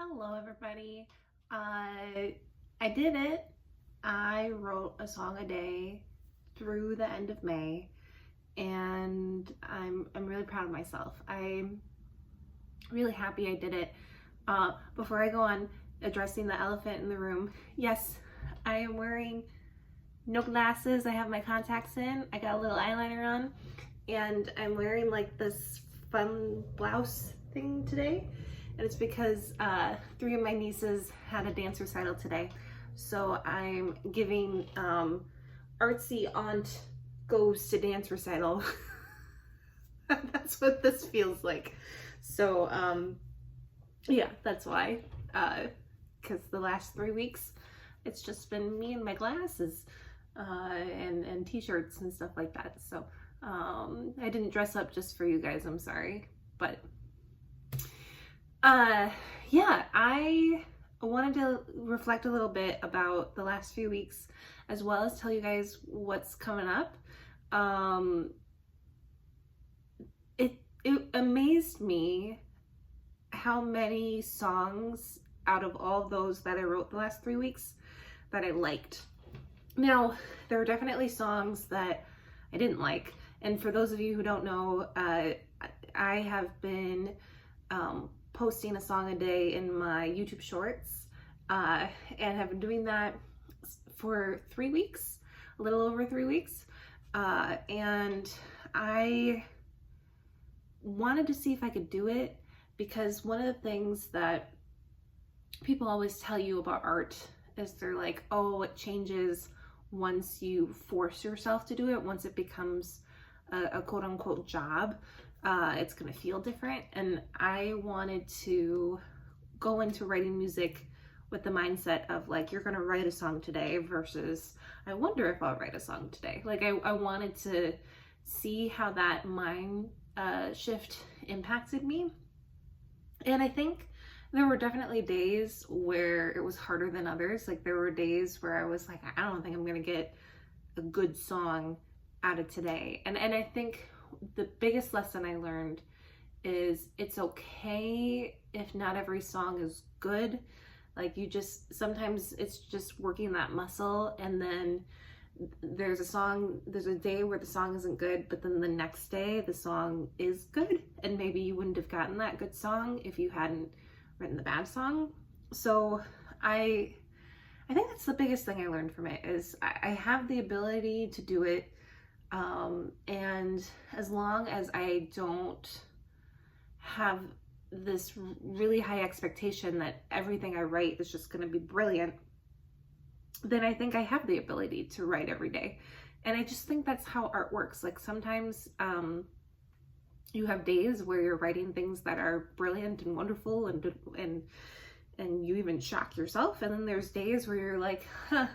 Hello, everybody. I did it. I wrote a song a day through the end of May, and I'm really proud of myself. I'm really happy I did it. Before I go on addressing the elephant in the room, yes, I am wearing no glasses. I have my contacts in. I got a little eyeliner on, and I'm wearing like this fun blouse thing today. And it's because three of my nieces had a dance recital today. So I'm giving artsy aunt goes to dance recital. That's what this feels like. So yeah, that's why. Because the last 3 weeks, it's just been me and my glasses and t-shirts and stuff like that. So I didn't dress up just for you guys, I'm sorry. But yeah, I wanted to reflect a little bit about the last few weeks, as well as tell you guys what's coming up. It amazed me how many songs out of all of those that I wrote the last 3 weeks that I liked. Now, there are definitely songs that I didn't like. And for those of you who don't know, I have been posting a song a day in my YouTube shorts and have been doing that for 3 weeks, a little over 3 weeks. And I wanted to see if I could do it, because one of the things that people always tell you about art is they're like, oh, it changes once you force yourself to do it, once it becomes a quote unquote job. It's gonna feel different. And I wanted to go into writing music with the mindset of like, you're gonna write a song today versus I wonder if I'll write a song today. Like I wanted to see how that mind shift impacted me. And I think there were definitely days where it was harder than others. Like there were days where I was like, I don't think I'm gonna get a good song out of today. And I think the biggest lesson I learned is it's okay if not every song is good. Like sometimes it's just working that muscle, and then there's a day where the song isn't good, but then the next day the song is good, and maybe you wouldn't have gotten that good song if you hadn't written the bad song. So I think that's the biggest thing I learned from it is I have the ability to do it, and as long as I don't have this really high expectation that everything I write is just going to be brilliant, then I think I have the ability to write every day. And I just think that's how art works. Like sometimes you have days where you're writing things that are brilliant and wonderful and you even shock yourself. And then there's days where you're like, huh,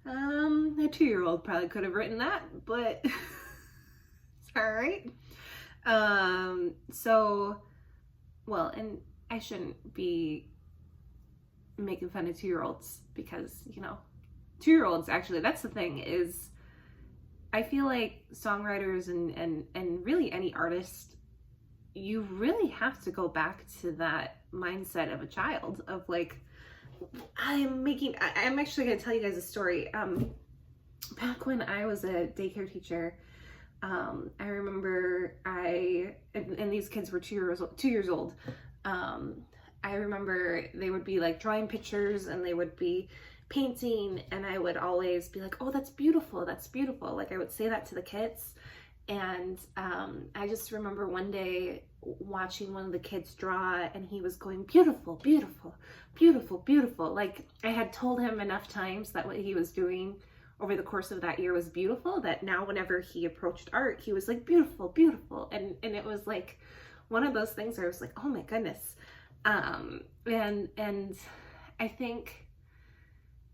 a 2-year-old probably could have written that, but it's all right. Well, and I shouldn't be making fun of 2-year-olds because, 2-year-olds actually, that's the thing is I feel like songwriters and really any artist, you really have to go back to that mindset of a child of like, I'm actually going to tell you guys a story. Back when I was a daycare teacher, I remember and these kids were 2 years old. I remember they would be like drawing pictures and they would be painting, and I would always be like, oh, that's beautiful, that's beautiful. Like I would say that to the kids. And I just remember one day watching one of the kids draw, and he was going, beautiful, beautiful, beautiful, beautiful. Like I had told him enough times that what he was doing over the course of that year was beautiful, that now whenever he approached art, he was like, beautiful, beautiful. And it was like one of those things where I was like, oh my goodness. And I think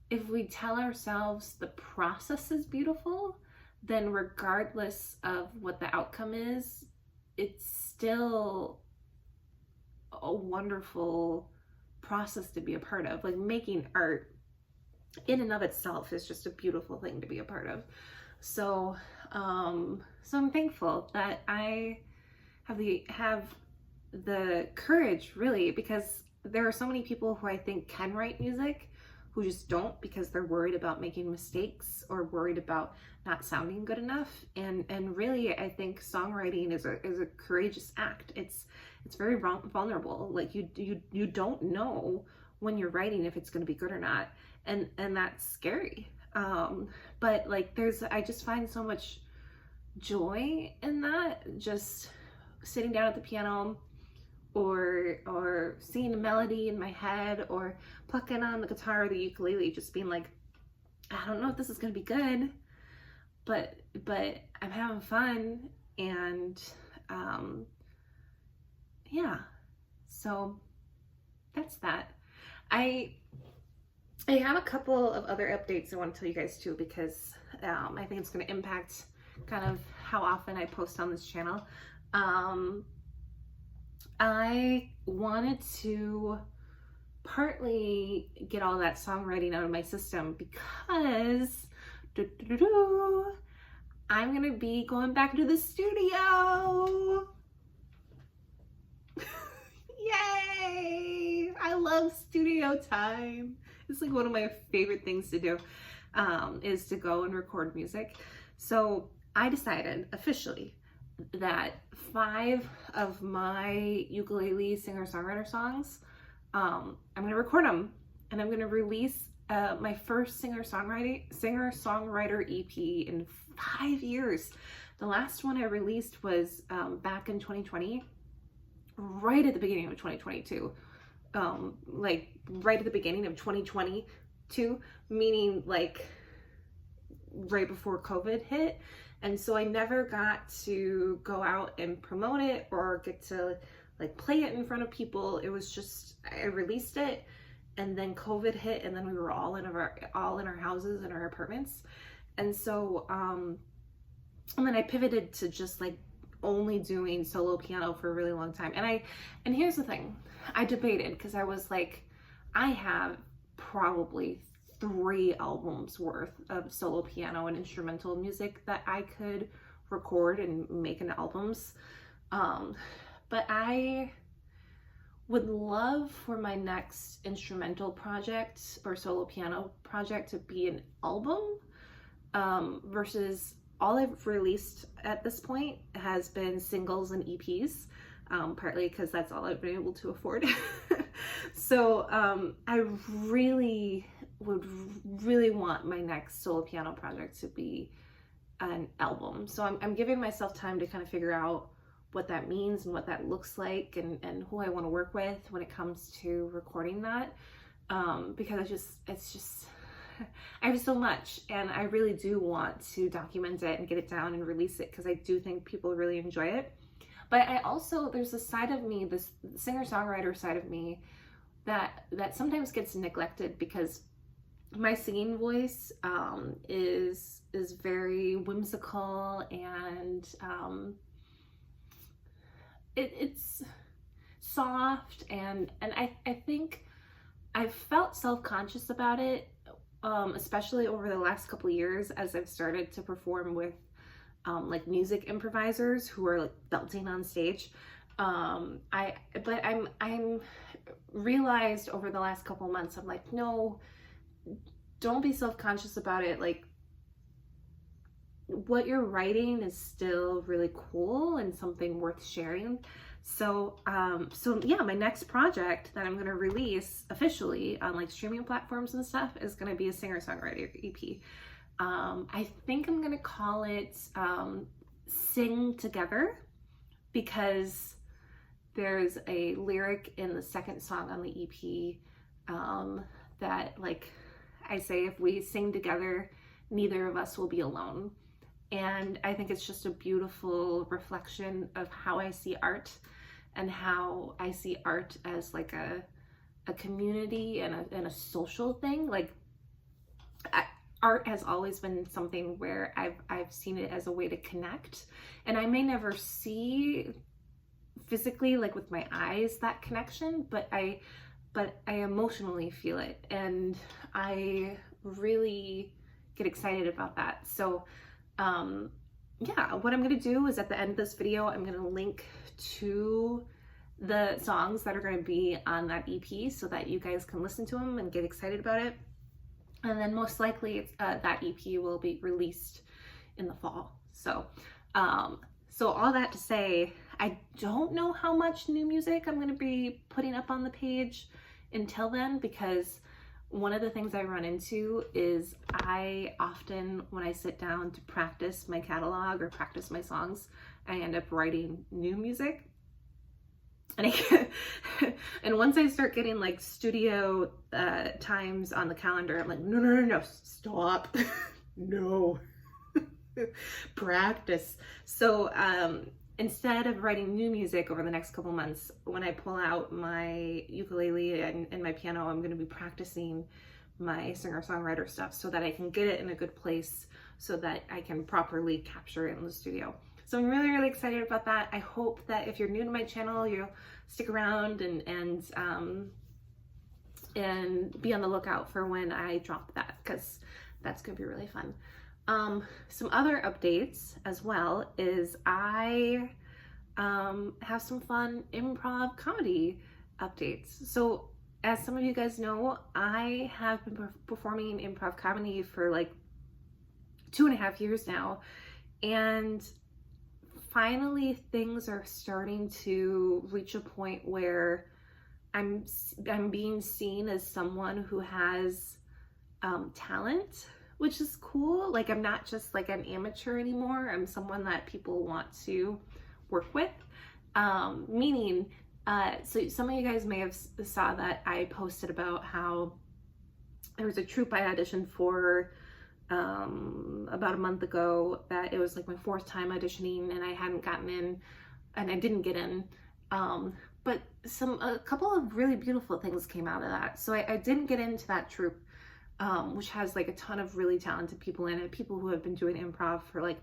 if we tell ourselves the process is beautiful, then regardless of what the outcome is, it's still a wonderful process to be a part of. Like making art in and of itself is just a beautiful thing to be a part of. So I'm thankful that I have the courage, really, because there are so many people who I think can write music who just don't because they're worried about making mistakes or worried about not sounding good enough. And really, I think songwriting is a courageous act. It's very vulnerable. Like you don't know when you're writing if it's going to be good or not, and that's scary. But like I just find so much joy in that, just sitting down at the piano or singing a melody in my head or plucking on the guitar or the ukulele, just being like, I don't know if this is gonna be good, but I'm having fun. And yeah, so that's that. I have a couple of other updates I want to tell you guys too, because I think it's going to impact kind of how often I post on this channel. I wanted to partly get all that songwriting out of my system because I'm going to be going back to the studio. Yay! I love studio time. It's like one of my favorite things to do, is to go and record music. So I decided officially that 5 of my ukulele singer-songwriter songs, I'm gonna record them, and I'm gonna release my first singer-songwriter EP in 5 years. The last one I released was back in 2020, right at the beginning of 2022. Like right at the beginning of 2022, meaning like right before COVID hit. And so I never got to go out and promote it or get to like play it in front of people. It was just, I released it and then COVID hit, and then we were all in our houses and our apartments. And so and then I pivoted to just like only doing solo piano for a really long time. And here's the thing, I debated, because I was like, I have probably 3 albums worth of solo piano and instrumental music that I could record and make into albums. But I would love for my next instrumental project or solo piano project to be an album, versus all I've released at this point has been singles and EPs, partly because that's all I've been able to afford. So I really would want my next solo piano project to be an album. So I'm giving myself time to kind of figure out what that means and what that looks like, and who I want to work with when it comes to recording that, because it's just I have so much, and I really do want to document it and get it down and release it, because I do think people really enjoy it. But I also, there's a side of me, this singer-songwriter side of me, that sometimes gets neglected, because my singing voice is very whimsical, and it's soft, and I think I've felt self-conscious about it, especially over the last couple of years as I've started to perform with like music improvisers who are like belting on stage. I'm realized over the last couple of months, I'm like, no, don't be self-conscious about it. Like, what you're writing is still really cool and something worth sharing. So yeah, my next project that I'm going to release officially on like streaming platforms and stuff is going to be a singer-songwriter EP. I think I'm going to call it Sing Together, because there's a lyric in the second song on the EP that, like, I say, if we sing together, neither of us will be alone. And I think it's just a beautiful reflection of how I see art, and how I see art as like a community and a social thing. Like, art has always been something where I've seen it as a way to connect, and I may never see physically, like with my eyes, that connection, but I emotionally feel it, and I really get excited about that. So yeah, what I'm gonna do is at the end of this video, I'm gonna link to the songs that are going to be on that EP so that you guys can listen to them and get excited about it. And then most likely that EP will be released in the fall. So all that to say, I don't know how much new music I'm going to be putting up on the page until then, because one of the things I run into is I often, when I sit down to practice my catalog or practice my songs, I end up writing new music. And and once I start getting like studio times on the calendar, I'm like, no, stop. No. Practice. So instead of writing new music over the next couple months, when I pull out my ukulele and my piano, I'm going to be practicing my singer-songwriter stuff so that I can get it in a good place so that I can properly capture it in the studio. So I'm really, really excited about that. I hope that if you're new to my channel, you'll stick around and be on the lookout for when I drop that, because that's going to be really fun. Some other updates as well is I have some fun improv comedy updates. So as some of you guys know, I have been performing improv comedy for like 2.5 years now, and finally things are starting to reach a point where I'm being seen as someone who has talent, which is cool. Like, I'm not just like an amateur anymore. I'm someone that people want to work with. Meaning, so some of you guys may have saw that I posted about how there was a troupe I auditioned for about a month ago, that it was like my 4th time auditioning and I hadn't gotten in, and I didn't get in. But a couple of really beautiful things came out of that. So I didn't get into that troupe, which has like a ton of really talented people in it, people who have been doing improv for like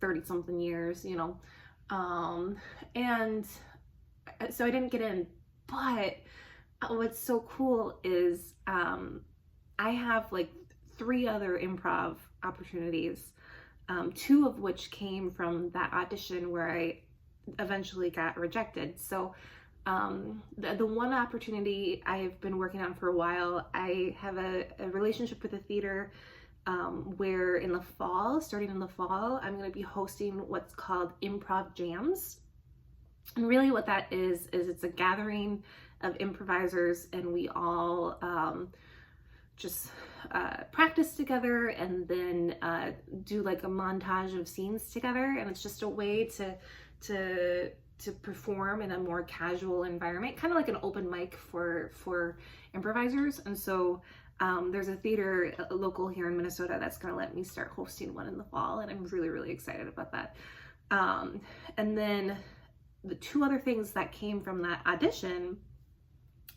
30 something years, you know. And so I didn't get in, but what's so cool is I have like 3 other improv opportunities, 2 of which came from that audition where I eventually got rejected. So the one opportunity I've been working on for a while, I have a relationship with a theater where in the fall, starting in the fall, I'm going to be hosting what's called improv jams. And really what that is it's a gathering of improvisers, and we all just practice together and then do like a montage of scenes together. And it's just a way to perform in a more casual environment, kind of like an open mic for improvisers. And so there's a theater local here in Minnesota that's going to let me start hosting one in the fall, and I'm really, really excited about that. And then the 2 other things that came from that audition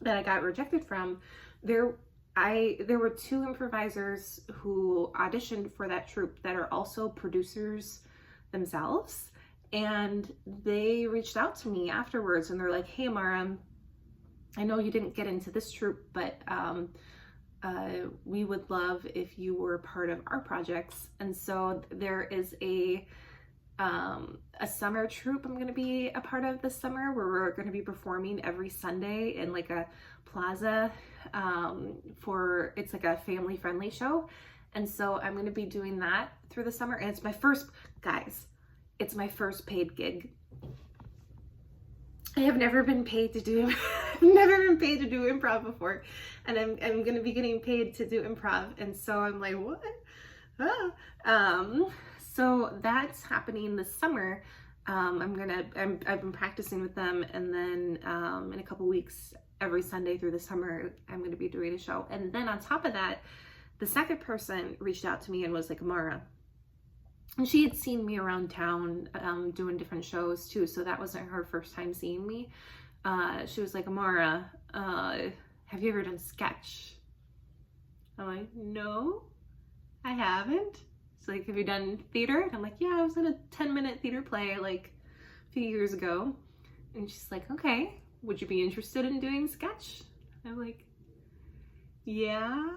that I got rejected from, there were 2 improvisers who auditioned for that troupe that are also producers themselves. And they reached out to me afterwards and they're like, hey, Amara, I know you didn't get into this troupe, but we would love if you were part of our projects. And so there is a summer troupe I'm going to be a part of this summer, where we're going to be performing every Sunday in like a plaza it's like a family friendly show. And so I'm going to be doing that through the summer. And it's my first, guys, it's my first paid gig. I have never been paid to do improv before, and I'm going to be getting paid to do improv. And so I'm like, what? So that's happening this summer. I've been practicing with them, and then in a couple weeks, every Sunday through the summer, I'm going to be doing a show. And then on top of that, the second person reached out to me and was like, Amara, and she had seen me around town doing different shows too, so that wasn't her first time seeing me. She was like, Amara, have you ever done sketch? I'm like, no, I haven't. She's like, have you done theater? And I'm like, yeah, I was in a 10-minute theater play like a few years ago. And she's like, okay, would you be interested in doing sketch? I'm like, yeah,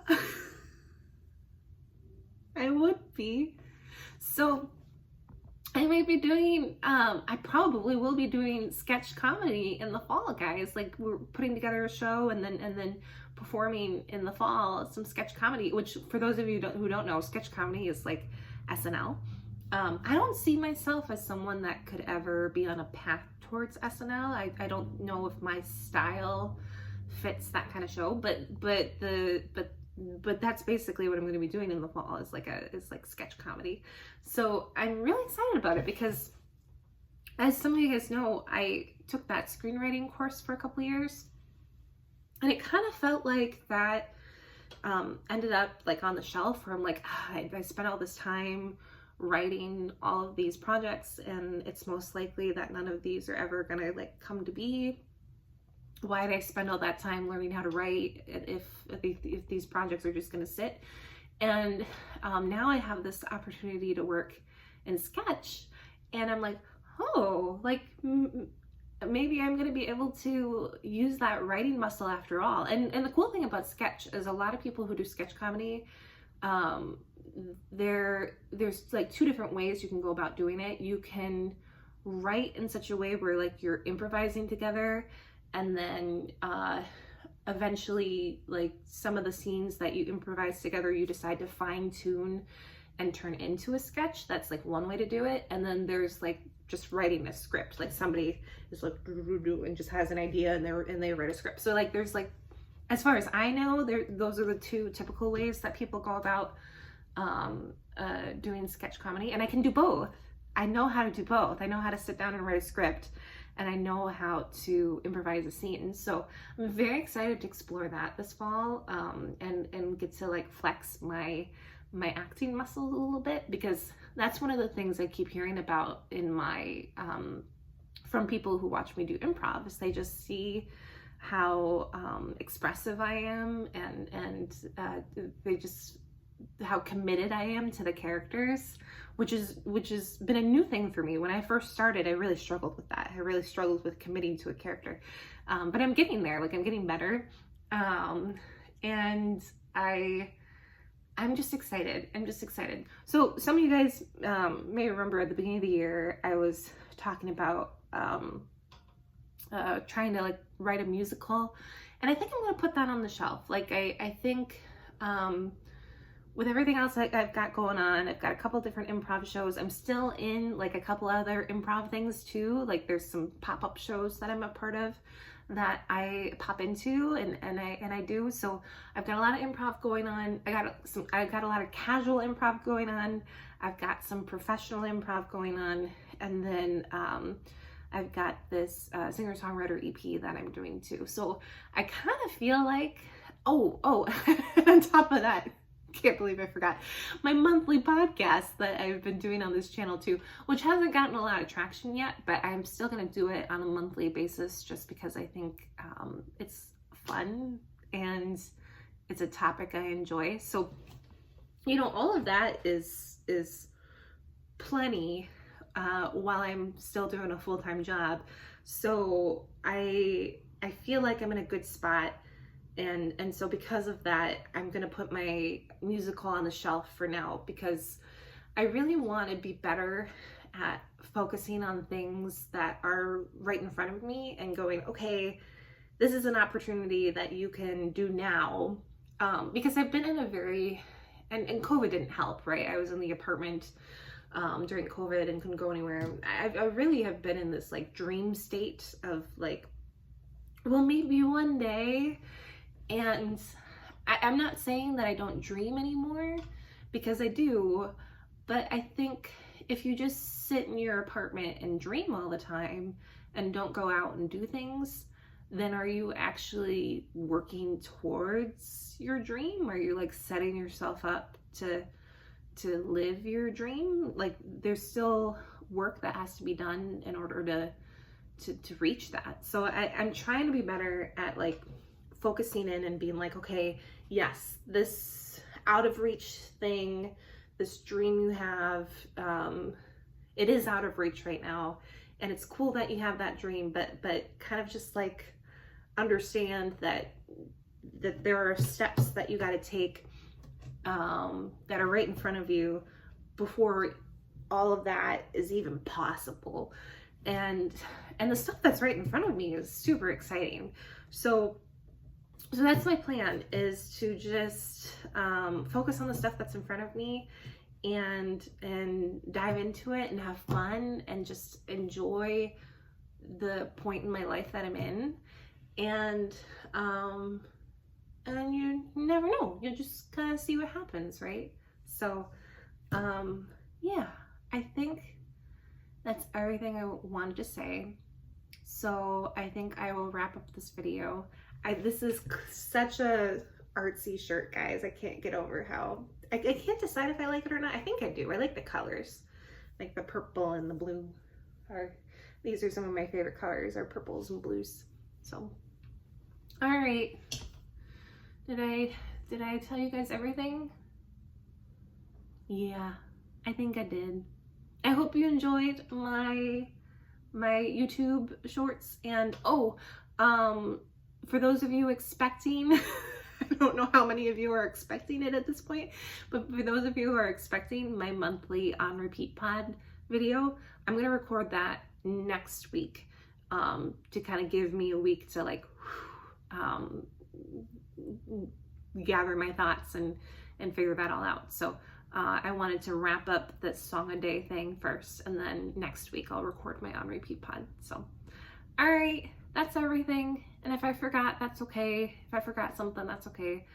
I would be. So I might be doing, I probably will be doing sketch comedy in the fall, guys. Like, we're putting together a show and then performing in the fall some sketch comedy, which for those of you who don't know, sketch comedy is like SNL. I don't see myself as someone that could ever be on a path towards SNL. I don't know if my style fits that kind of show, but that's basically what I'm going to be doing in the fall is like sketch comedy. So I'm really excited about it because, as some of you guys know, I took that screenwriting course for a couple of years, and it kind of felt like that ended up like on the shelf, where I'm like, I spent all this time writing all of these projects, and it's most likely that none of these are ever gonna like come to be. Why did I spend all that time learning how to write if these projects are just going to sit? And now I have this opportunity to work in sketch, and I'm like, oh, like maybe I'm going to be able to use that writing muscle after all. And the cool thing about sketch is a lot of people who do sketch comedy, there's like two different ways you can go about doing it. You can write in such a way where like you're improvising together, and then eventually, like, some of the scenes that you improvise together, you decide to fine tune and turn into a sketch. That's like one way to do it. And then there's like just writing a script, like somebody is like and just has an idea and they write a script. So like there's like, as far as I know, those are the two typical ways that people go about doing sketch comedy, and I can do both. I know how to do both. I know how to sit down and write a script, and I know how to improvise a scene. So I'm very excited to explore that this fall, and get to like flex my acting muscles a little bit, because that's one of the things I keep hearing about in my from people who watch me do improv, is they just see how expressive I am, and they just how committed I am to the characters, which has been a new thing for me. When I first started, I really struggled with that. I really struggled with committing to a character, but I'm getting there. Like, I'm getting better, and I'm just excited. I'm just excited. So some of you guys may remember at the beginning of the year, I was talking about trying to like write a musical, and I think I'm gonna put that on the shelf. Like, I think with everything else I've got going on, I've got a couple different improv shows. I'm still in like a couple other improv things too. Like, there's some pop-up shows that I'm a part of that I pop into and I do. So I've got a lot of improv going on. I got a lot of casual improv going on. I've got some professional improv going on, and then I've got this singer-songwriter EP that I'm doing too. So I kind of feel like, oh, on top of that, can't believe I forgot my monthly podcast that I've been doing on this channel too, which hasn't gotten a lot of traction yet, but I'm still going to do it on a monthly basis just because I think it's fun and it's a topic I enjoy. So, you know, all of that is plenty while I'm still doing a full-time job. So I feel like I'm in a good spot. And so because of that, I'm going to put my musical on the shelf for now, because I really want to be better at focusing on things that are right in front of me and going, okay, this is an opportunity that you can do now. Because I've been in a very, and COVID didn't help, right? I was in the apartment during COVID and couldn't go anywhere. I really have been in this like dream state of like, well, maybe one day. And I'm not saying that I don't dream anymore, because I do, but I think if you just sit in your apartment and dream all the time and don't go out and do things, then are you actually working towards your dream? Are you like setting yourself up to live your dream? Like, there's still work that has to be done in order to reach that. So I'm trying to be better at like focusing in and being like, okay, yes, this out of reach thing, this dream you have, it is out of reach right now, and it's cool that you have that dream, but kind of just like understand that there are steps that you got to take that are right in front of you before all of that is even possible. And the stuff that's right in front of me is super exciting. So that's my plan, is to just focus on the stuff that's in front of me and dive into it and have fun and just enjoy the point in my life that I'm in. And you never know, you'll just kind of see what happens, right? So yeah, I think that's everything I wanted to say. So I think I will wrap up this video. This is such a artsy shirt, guys. I can't get over how, I can't decide if I like it or not. I think I do. I like the colors, like the purple and the blue. These are some of my favorite colors, are purples and blues. So, all right. Did I tell you guys everything? Yeah, I think I did. I hope you enjoyed my YouTube shorts. And for those of you expecting, I don't know how many of you are expecting it at this point, but for those of you who are expecting my monthly on repeat pod video, I'm gonna record that next week to kind of give me a week to like gather my thoughts and figure that all out. So I wanted to wrap up this song a day thing first, and then next week I'll record my on repeat pod. So, all right, that's everything. And if I forgot, that's okay. If I forgot something, that's okay.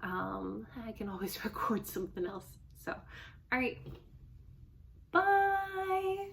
I can always record something else. So, all right, bye.